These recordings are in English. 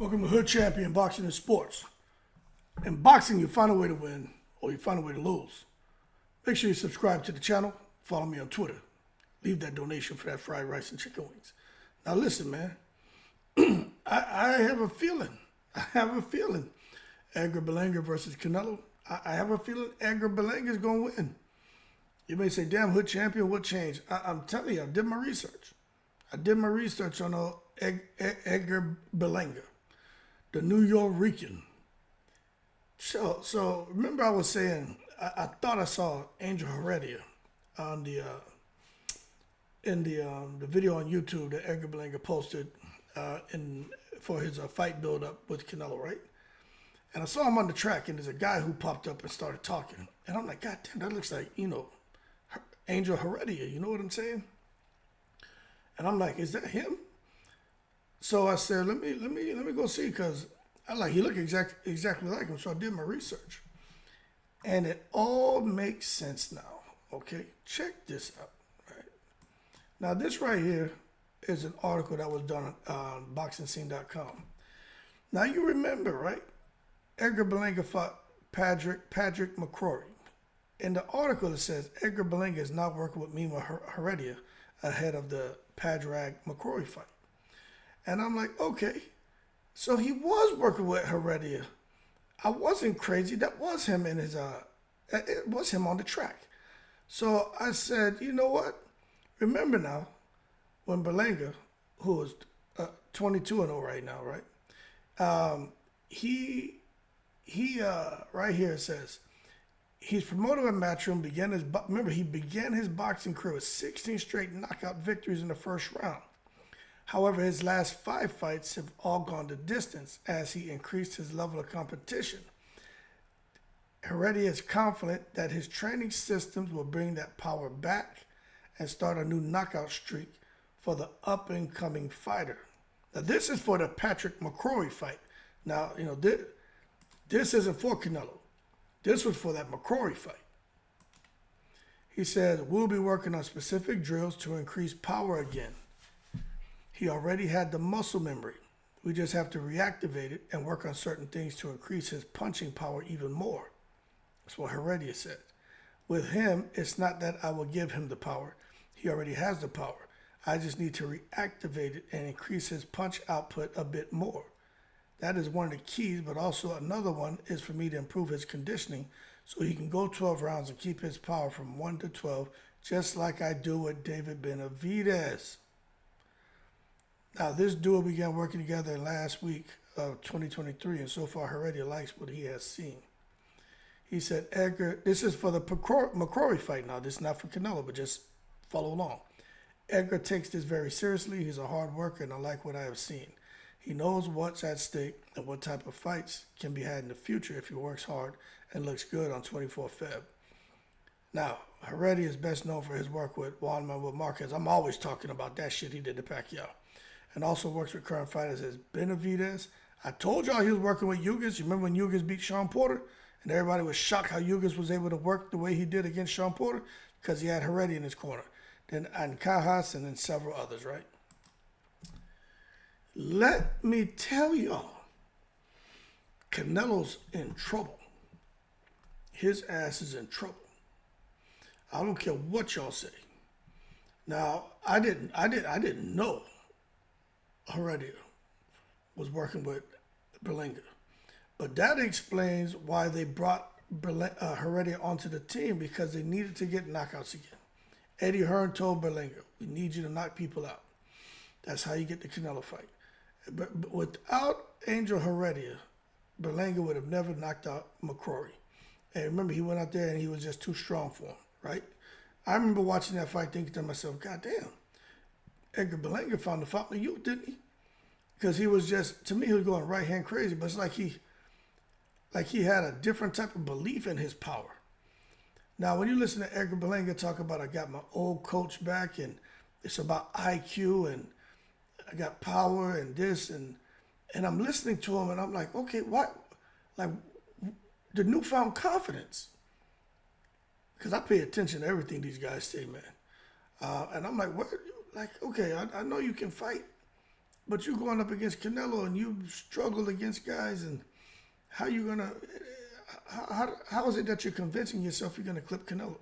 Welcome to Hood Champion Boxing and Sports. In boxing, you find a way to win or you find a way to lose. Make sure you subscribe to the channel. Follow me on Twitter. Leave that donation for that fried rice and chicken wings. Now listen, man. I have a feeling. Edgar Berlanga versus Canelo. I have a feeling Edgar Berlanga is going to win. You may say, damn, Hood Champion, what changed? I'm telling you, I did my research. On Edgar Berlanga, the New Yorkian. So remember I was saying, I thought I saw Angel Heredia on in the video on YouTube that Edgar Berlanga posted for his fight build-up with Canelo, right? And I saw him on the track, and there's a guy who popped up and started talking. And I'm like, God damn, that looks like, Angel Heredia, you know what I'm saying? And I'm like, is that him? So I said, let me go see, because he looked exactly like him. So I did my research. And it all makes sense now. Okay, check this out. Right. Now this right here is an article that was done on BoxingScene.com. Now you remember, right? Edgar Berlanga fought Patrick McCrory. In the article it says Edgar Berlanga is not working with Mima Heredia ahead of the Padraig McCrory fight. And I'm like, okay, so he was working with Heredia. I wasn't crazy. That was him in his it was him on the track. So I said, you know what? Remember now, when Berlanga, who is 22-0 right now, right? He right here says he's promoted by Matchroom. He began his boxing career with 16 straight knockout victories in the first round. However, his last 5 fights have all gone the distance as he increased his level of competition. Heredia is confident that his training systems will bring that power back and start a new knockout streak for the up-and-coming fighter. Now, this is for the Patrick McCrory fight. Now, this isn't for Canelo. This was for that McCrory fight. He said, we'll be working on specific drills to increase power again. He already had the muscle memory. We just have to reactivate it and work on certain things to increase his punching power even more. That's what Heredia said. With him, it's not that I will give him the power. He already has the power. I just need to reactivate it and increase his punch output a bit more. That is one of the keys, but also another one is for me to improve his conditioning so he can go 12 rounds and keep his power from 1 to 12, just like I do with David Benavidez. Now, this duo began working together last week of 2023, and so far Heredia likes what he has seen. He said, Edgar, this is for the McCrory fight now. This is not for Canelo, but just follow along. Edgar takes this very seriously. He's a hard worker, and I like what I have seen. He knows what's at stake and what type of fights can be had in the future if he works hard and looks good on 24 Feb. Now, Heredia is best known for his work with Juan Manuel Marquez. I'm always talking about that shit he did to Pacquiao. And also works with current fighters as Benavidez. I told y'all he was working with Ugas. You remember when Ugas beat Sean Porter? And everybody was shocked how Ugas was able to work the way he did against Sean Porter because he had Heredia in his corner. Then Ancajas and then several others, right? Let me tell y'all, Canelo's in trouble. His ass is in trouble. I don't care what y'all say. Now, I didn't know Heredia was working with Berlanga. But that explains why they brought Heredia onto the team, because they needed to get knockouts again. Eddie Hearn told Berlanga, we need you to knock people out. That's how you get the Canelo fight. But without Angel Heredia, Berlanga would have never knocked out McCrory. And remember, he went out there and he was just too strong for him, right? I remember watching that fight thinking to myself, God damn, Edgar Berlanga found the fountain of youth, didn't he? Because he was just, to me, he was going right hand crazy, but it's like he had a different type of belief in his power. Now, when you listen to Edgar Berlanga talk about, I got my old coach back, and it's about IQ, and I got power, and this, and I'm listening to him, and I'm like, okay, what? Like, the newfound confidence. Because I pay attention to everything these guys say, man. And I'm like, what? Like, okay, I know you can fight. But you going up against Canelo and you struggle against guys, and how you gonna? How is it that you're convincing yourself you're gonna clip Canelo?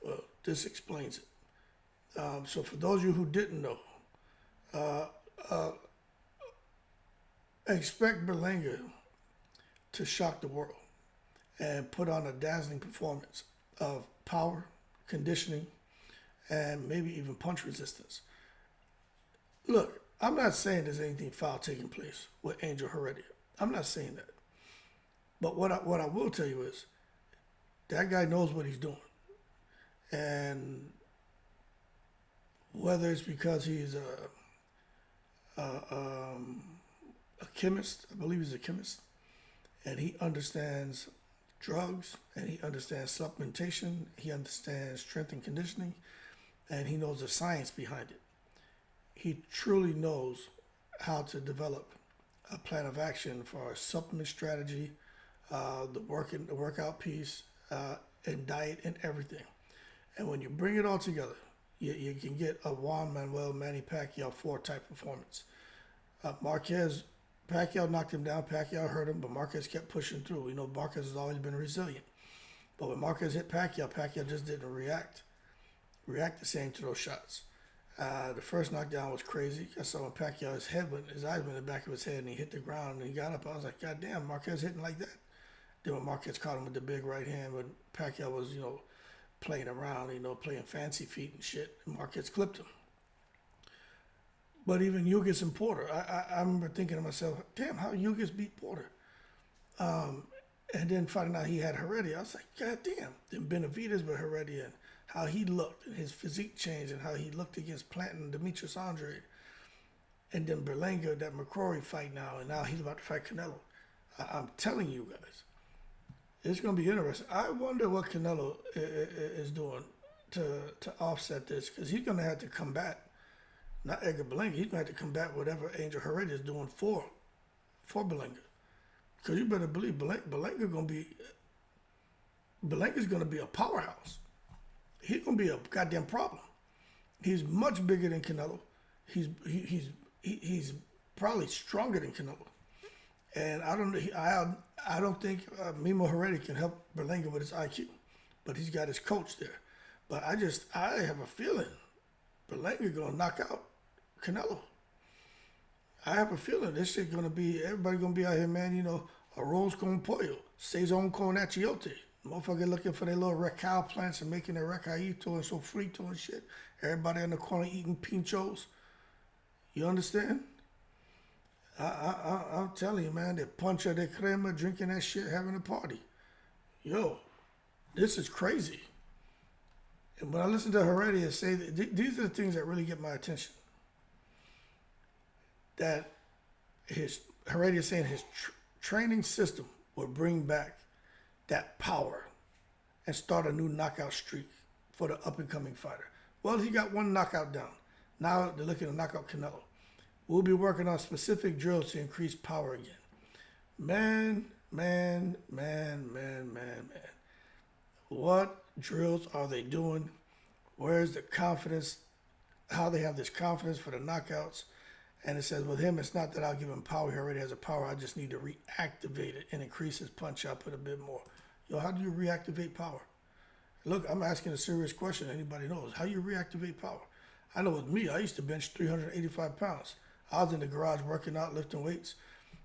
Well, this explains it. So for those of you who didn't know, uh, uh, expect Berlanga to shock the world and put on a dazzling performance of power, conditioning, and maybe even punch resistance. Look, I'm not saying there's anything foul taking place with Angel Heredia. I'm not saying that. But what I will tell you is that guy knows what he's doing. And whether it's because he's a chemist, I believe he's a chemist, and he understands drugs, and he understands supplementation, he understands strength and conditioning, and he knows the science behind it. He truly knows how to develop a plan of action for a supplement strategy, the workout piece, and diet and everything. And when you bring it all together, you can get a Juan Manuel Manny Pacquiao 4 type performance. Pacquiao knocked him down. Pacquiao hurt him, but Marquez kept pushing through. We know Marquez has always been resilient. But when Marquez hit Pacquiao, Pacquiao just didn't react the same to those shots. The first knockdown was crazy. I saw when Pacquiao, his eyes went in the back of his head, and he hit the ground, and he got up. I was like, God damn, Marquez hitting like that. Then when Marquez caught him with the big right hand, when Pacquiao was, playing around, playing fancy feet and shit, and Marquez clipped him. But even Ugas and Porter, I remember thinking to myself, damn, how Ugas beat Porter? And then finding out he had Heredia, I was like, God damn. Then Benavidez with Heredia, and how he looked, and his physique changed, and how he looked against Plant and Demetrius Andre. And then Berlanga, that McCrory fight now, and now he's about to fight Canelo. I'm telling you guys, it's going to be interesting. I wonder what Canelo is doing to offset this, because he's going to have to combat, not Edgar Berlanga, he's going to have to combat whatever Angel Heredia is doing for Berlanga. Because you better believe Berlanga's going to be a powerhouse. He's going to be a goddamn problem. He's much bigger than Canelo. He's probably stronger than Canelo. And I don't think Mimo Heredia can help Berlanga with his IQ, but he's got his coach there. But I have a feeling Berlanga gonna knock out Canelo. I have a feeling this shit gonna be, everybody gonna be out here, man. Arroz con pollo, saison con achiote. Motherfucker looking for their little recao plants and making their recadito and sofrito and shit. Everybody in the corner eating pinchos. You understand? I'm telling you, man, they puncha de crema, drinking that shit, having a party. Yo, this is crazy. And when I listen to Heredia say that, these are the things that really get my attention. That Heredia saying his training system will bring back that power and start a new knockout streak for the up-and-coming fighter. Well, he got one knockout down. Now they're looking to knock out Canelo. We'll be working on specific drills to increase power again. Man. What drills are they doing? Where's the confidence? How they have this confidence for the knockouts? And it says with him, it's not that I'll give him power. He already has a power. I just need to reactivate it and increase his punch output a bit more. Yo, how do you reactivate power? Look, I'm asking a serious question. Anybody knows. How you reactivate power? I know with me, I used to bench 385 pounds. I was in the garage working out, lifting weights.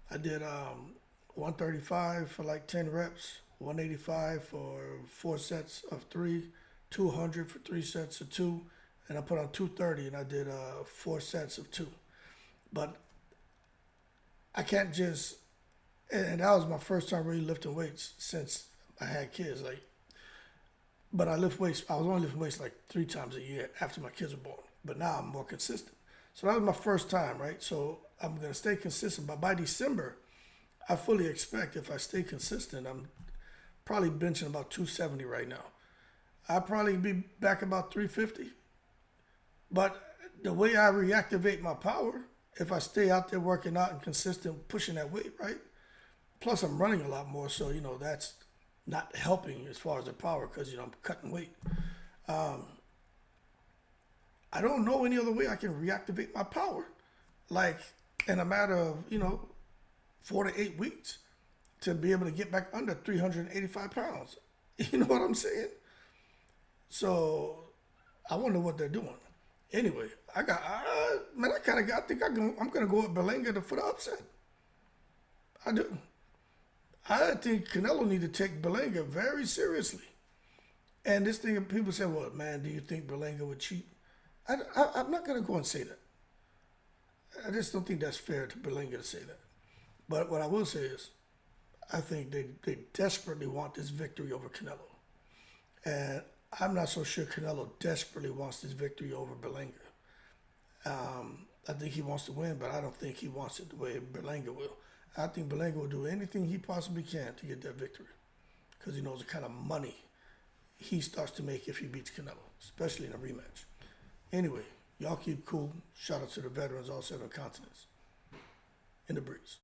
I did 135 for like 10 reps, 185 for 4 sets of 3, 200 for 3 sets of 2, and I put on 230 and I did 4 sets of 2. But I can't just, and that was my first time really lifting weights since I had kids. But I lift weights, I was only lifting weights like 3 times a year after my kids were born. But now I'm more consistent. So that was my first time, right? So I'm going to stay consistent. But by December, I fully expect if I stay consistent, I'm probably benching about 270 right now. I'll probably be back about 350. But the way I reactivate my power, if I stay out there working out and consistent, pushing that weight, right? Plus I'm running a lot more, so, that's not helping as far as the power because, I'm cutting weight. I don't know any other way I can reactivate my power like in a matter of, 4 to 8 weeks to be able to get back under 385 pounds. You know what I'm saying? So I wonder what they're doing. Anyway, I think I'm gonna go with Berlanga for the upset. I do. I think Canelo need to take Berlanga very seriously. And this thing, people say, "Well, man, do you think Berlanga would cheat?" I'm not gonna go and say that. I just don't think that's fair to Berlanga to say that. But what I will say is, I think they desperately want this victory over Canelo. And I'm not so sure Canelo desperately wants this victory over Berlanga. I think he wants to win, but I don't think he wants it the way Berlanga will. I think Berlanga will do anything he possibly can to get that victory because he knows the kind of money he starts to make if he beats Canelo, especially in a rematch. Anyway, y'all keep cool. Shout out to the veterans, all 7 continents. In the breeze.